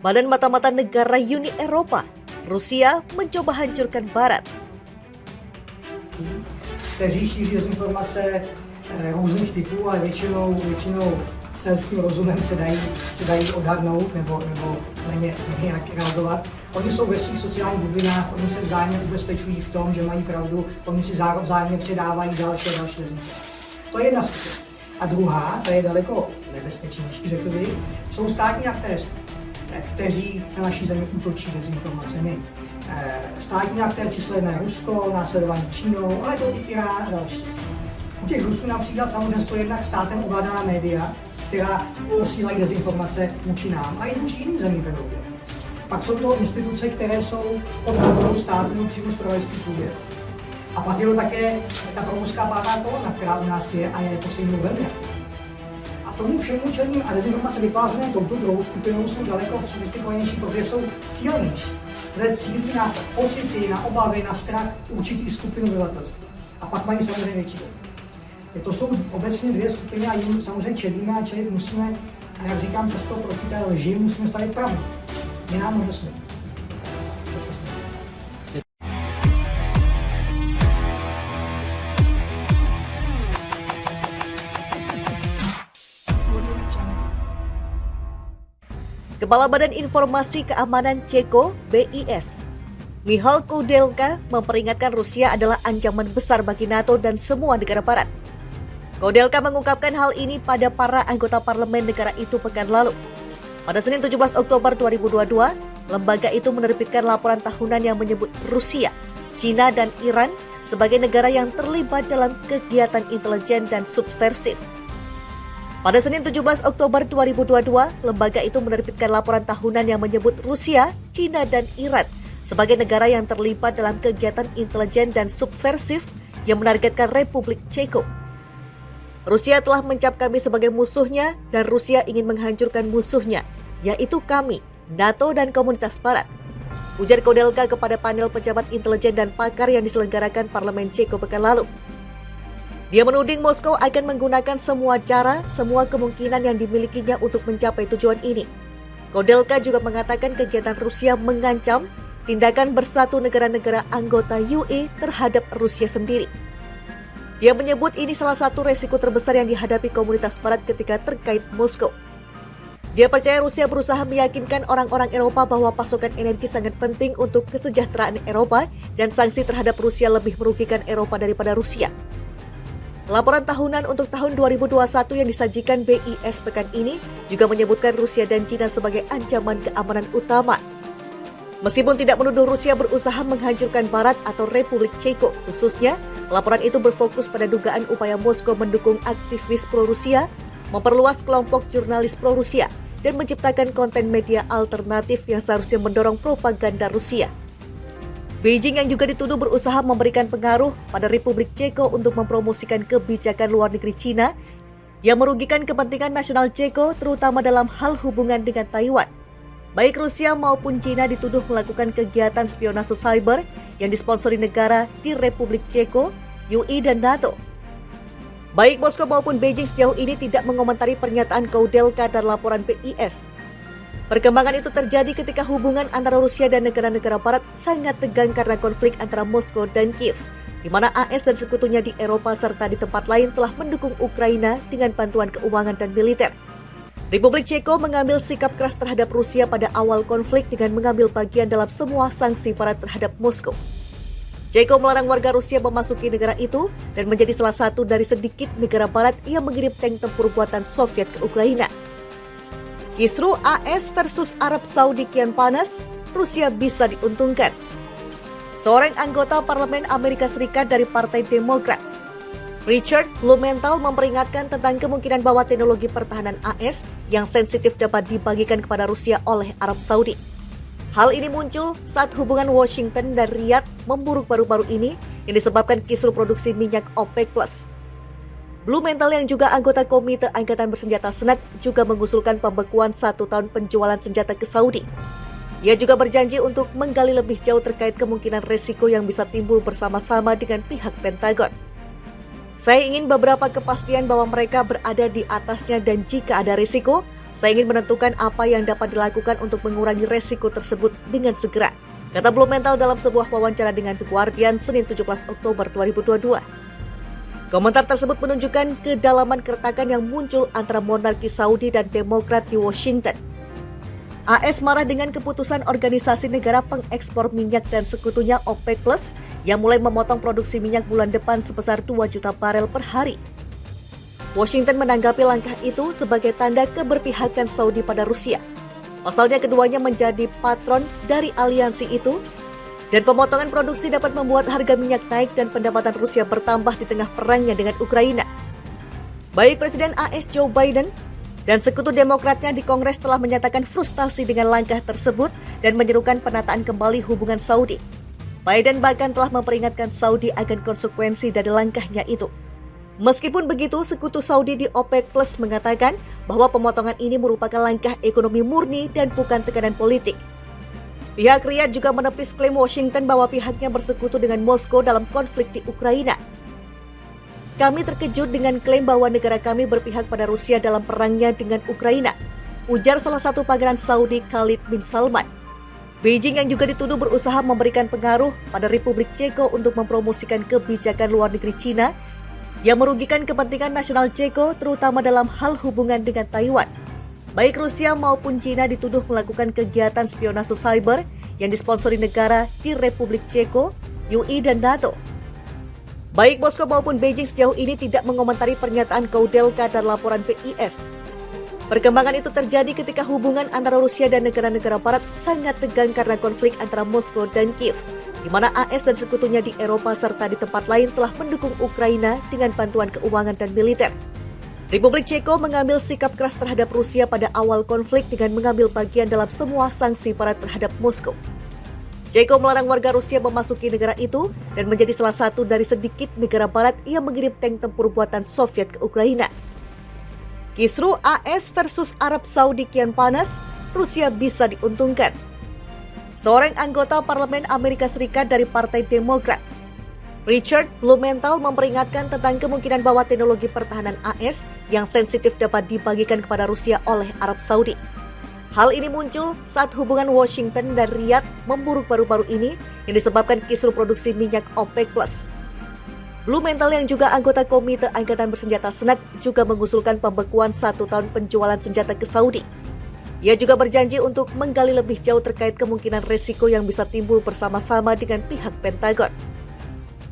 Badan Mata-Mata Negara Uni Eropa, Rusia mencoba hancurkan Barat. Kteří šíří dezinformace různých typů, ale většinou selským rozumem se dají odhadnout nebo na ně nějak reagovat. Oni jsou ve svých sociálních bublinách, oni se vzájemně ubezpečují v tom, že mají pravdu, oni si vzájemně předávají další dezinformace. To je jedna skupina. A druhá, ta je daleko nebezpečnější, řekl bych, jsou státní aktéři, kteří na naší zemi útočí dezinformacemi. Státní aktér číslo 1 je Rusko, následovaný Čínou, ale to i Irán a další. U těch Rusů například samozřejmě jsou jednak státem ovládaná média, která posílají dezinformace vůči nám a i vůči jiným zemím v Evropě. Pak jsou to instituce, které jsou pod kontrolou státu nebo přímo zpravodajských služeb. A pak je to také ta proruská pátá kolona, která u nás je a je poslední velmi. A tomu všemu čelím a dezinformace vytvářené touto druhou skupinou jsou daleko sofistikovanější, protože jsou cílenější. Které cílí na pocity, na obavy, na strach určitých skupin obyvatelstva. A pak mají samozřejmě větší dopad. To jsou obecně dvě skupiny a jim samozřejmě čelíme a čelit musíme, a jak říkám často, proti té lži musíme stavit pravdu. Jiná možnost není. Kepala Badan Informasi Keamanan Ceko (BIS), Michal Koudelka memperingatkan Rusia adalah ancaman besar bagi NATO dan semua negara barat. Koudelka mengungkapkan hal ini pada para anggota parlemen negara itu pekan lalu. Pada Senin 17 Oktober 2022, lembaga itu menerbitkan laporan tahunan yang menyebut Rusia, China, dan Iran sebagai negara yang terlibat dalam kegiatan intelijen dan subversif. Pada Senin 17 Oktober 2022, lembaga itu menerbitkan laporan tahunan yang menyebut Rusia, China, dan Iran sebagai negara yang terlibat dalam kegiatan intelijen dan subversif yang menargetkan Republik Ceko. Rusia telah mencap kami sebagai musuhnya dan Rusia ingin menghancurkan musuhnya, yaitu kami, NATO dan komunitas Barat. Ujar Koudelka kepada panel pejabat intelijen dan pakar yang diselenggarakan Parlemen Ceko pekan lalu. Dia menuding Moskow akan menggunakan semua cara, semua kemungkinan yang dimilikinya untuk mencapai tujuan ini. Koudelka juga mengatakan kegiatan Rusia mengancam tindakan bersatu negara-negara anggota UE terhadap Rusia sendiri. Dia menyebut ini salah satu resiko terbesar yang dihadapi komunitas Barat ketika terkait Moskow. Dia percaya Rusia berusaha meyakinkan orang-orang Eropa bahwa pasokan energi sangat penting untuk kesejahteraan Eropa dan sanksi terhadap Rusia lebih merugikan Eropa daripada Rusia. Laporan tahunan untuk tahun 2021 yang disajikan BIS pekan ini juga menyebutkan Rusia dan China sebagai ancaman keamanan utama. Meskipun tidak menuduh Rusia berusaha menghancurkan Barat atau Republik Ceko khususnya, laporan itu berfokus pada dugaan upaya Moskow mendukung aktivis pro-Rusia, memperluas kelompok jurnalis pro-Rusia, dan menciptakan konten media alternatif yang seharusnya mendorong propaganda Rusia. Beijing yang juga dituduh berusaha memberikan pengaruh pada Republik Ceko untuk mempromosikan kebijakan luar negeri China yang merugikan kepentingan nasional Ceko terutama dalam hal hubungan dengan Taiwan. Baik Rusia maupun China dituduh melakukan kegiatan spionase cyber yang disponsori negara di Republik Ceko, UE, dan NATO. Baik Moskow maupun Beijing sejauh ini tidak mengomentari pernyataan Koudelka dan laporan BIS. Perkembangan itu terjadi ketika hubungan antara Rusia dan negara-negara Barat sangat tegang karena konflik antara Moskow dan Kiev, di mana AS dan sekutunya di Eropa serta di tempat lain telah mendukung Ukraina dengan bantuan keuangan dan militer. Republik Ceko mengambil sikap keras terhadap Rusia pada awal konflik dengan mengambil bagian dalam semua sanksi Barat terhadap Moskow. Ceko melarang warga Rusia memasuki negara itu dan menjadi salah satu dari sedikit negara Barat yang mengirim tank tempur buatan Soviet ke Ukraina. Kisru AS versus Arab Saudi kian panas, Rusia bisa diuntungkan. Seorang anggota parlemen Amerika Serikat dari Partai Demokrat, Richard Blumenthal, memperingatkan tentang kemungkinan bahwa teknologi pertahanan AS yang sensitif dapat dibagikan kepada Rusia oleh Arab Saudi. Hal ini muncul saat hubungan Washington dan Riyadh memburuk baru-baru ini yang disebabkan kisru produksi minyak OPEC+. Blumenthal yang juga anggota Komite Angkatan Bersenjata Senat juga mengusulkan pembekuan 1 tahun penjualan senjata ke Saudi. Ia juga berjanji untuk menggali lebih jauh terkait kemungkinan resiko yang bisa timbul bersama-sama dengan pihak Pentagon. Saya ingin beberapa kepastian bahwa mereka berada di atasnya dan jika ada risiko, Saya ingin menentukan apa yang dapat dilakukan untuk mengurangi resiko tersebut dengan segera, kata Blumenthal dalam sebuah wawancara dengan The Guardian Senin 17 Oktober 2022. Komentar tersebut menunjukkan kedalaman keretakan yang muncul antara monarki Saudi dan Demokrat di Washington. AS marah dengan keputusan Organisasi Negara Pengekspor Minyak dan sekutunya OPEC Plus yang mulai memotong produksi minyak bulan depan sebesar 2 juta barel per hari. Washington menanggapi langkah itu sebagai tanda keberpihakan Saudi pada Rusia. Pasalnya keduanya menjadi patron dari aliansi itu, dan pemotongan produksi dapat membuat harga minyak naik dan pendapatan Rusia bertambah di tengah perangnya dengan Ukraina. Baik Presiden AS Joe Biden dan sekutu Demokratnya di Kongres telah menyatakan frustasi dengan langkah tersebut dan menyerukan penataan kembali hubungan Saudi. Biden bahkan telah memperingatkan Saudi akan konsekuensi dari langkahnya itu. Meskipun begitu, sekutu Saudi di OPEC Plus mengatakan bahwa pemotongan ini merupakan langkah ekonomi murni dan bukan tekanan politik. Pihak Riyadh juga menepis klaim Washington bahwa pihaknya bersekutu dengan Moskow dalam konflik di Ukraina. Kami terkejut dengan klaim bahwa negara kami berpihak pada Rusia dalam perangnya dengan Ukraina, ujar salah satu pangeran Saudi Khalid bin Salman. Beijing yang juga dituduh berusaha memberikan pengaruh pada Republik Ceko untuk mempromosikan kebijakan luar negeri Cina yang merugikan kepentingan nasional Ceko terutama dalam hal hubungan dengan Taiwan. Baik Rusia maupun Cina dituduh melakukan kegiatan spionase cyber yang disponsori negara di Republik Ceko, UI dan NATO. Baik Moskow maupun Beijing sejauh ini tidak mengomentari pernyataan Koudelka dan laporan BIS. Perkembangan itu terjadi ketika hubungan antara Rusia dan negara-negara Barat sangat tegang karena konflik antara Moskow dan Kiev, di mana AS dan sekutunya di Eropa serta di tempat lain telah mendukung Ukraina dengan bantuan keuangan dan militer. Republik Ceko mengambil sikap keras terhadap Rusia pada awal konflik dengan mengambil bagian dalam semua sanksi Barat terhadap Moskow. Ceko melarang warga Rusia memasuki negara itu dan menjadi salah satu dari sedikit negara Barat yang mengirim tank tempur buatan Soviet ke Ukraina. Kisru AS versus Arab Saudi kian panas, Rusia bisa diuntungkan. Seorang anggota Parlemen Amerika Serikat dari Partai Demokrat, Richard Blumenthal, memperingatkan tentang kemungkinan bahwa teknologi pertahanan AS yang sensitif dapat dibagikan kepada Rusia oleh Arab Saudi. Hal ini muncul saat hubungan Washington dan Riyadh memburuk baru-baru ini yang disebabkan kisru produksi minyak OPEC Plus. Blumenthal yang juga anggota Komite Angkatan Bersenjata Senat juga mengusulkan pembekuan 1 tahun penjualan senjata ke Saudi. Ia juga berjanji untuk menggali lebih jauh terkait kemungkinan resiko yang bisa timbul bersama-sama dengan pihak Pentagon.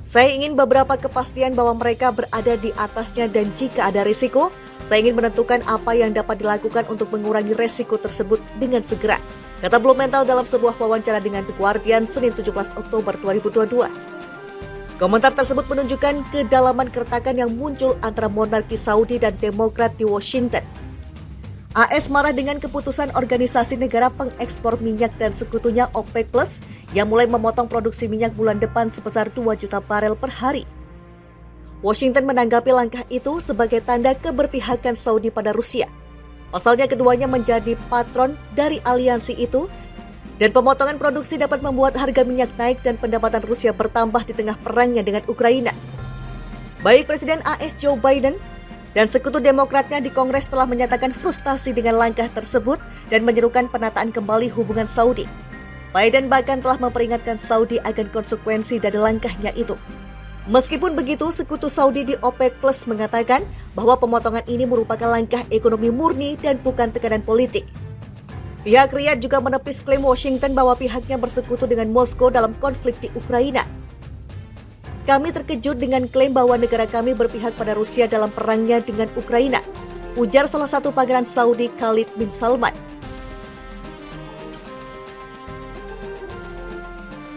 Saya ingin beberapa kepastian bahwa mereka berada di atasnya dan jika ada risiko, saya ingin menentukan apa yang dapat dilakukan untuk mengurangi resiko tersebut dengan segera, kata Blumenthal dalam sebuah wawancara dengan The Guardian Senin 17 Oktober 2022. Komentar tersebut menunjukkan kedalaman keretakan yang muncul antara monarki Saudi dan Demokrat di Washington. AS marah dengan keputusan Organisasi Negara Pengekspor Minyak dan sekutunya OPEC Plus yang mulai memotong produksi minyak bulan depan sebesar 2 juta barel per hari. Washington menanggapi langkah itu sebagai tanda keberpihakan Saudi pada Rusia. Pasalnya keduanya menjadi patron dari aliansi itu, dan pemotongan produksi dapat membuat harga minyak naik dan pendapatan Rusia bertambah di tengah perangnya dengan Ukraina. Baik Presiden AS Joe Biden dan sekutu Demokratnya di Kongres telah menyatakan frustasi dengan langkah tersebut dan menyerukan penataan kembali hubungan Saudi. Biden bahkan telah memperingatkan Saudi akan konsekuensi dari langkahnya itu. Meskipun begitu, sekutu Saudi di OPEC Plus mengatakan bahwa pemotongan ini merupakan langkah ekonomi murni dan bukan tekanan politik. Pihak Riyadh juga menepis klaim Washington bahwa pihaknya bersekutu dengan Moskow dalam konflik di Ukraina. Kami terkejut dengan klaim bahwa negara kami berpihak pada Rusia dalam perangnya dengan Ukraina, ujar salah satu pangeran Saudi Khalid bin Salman.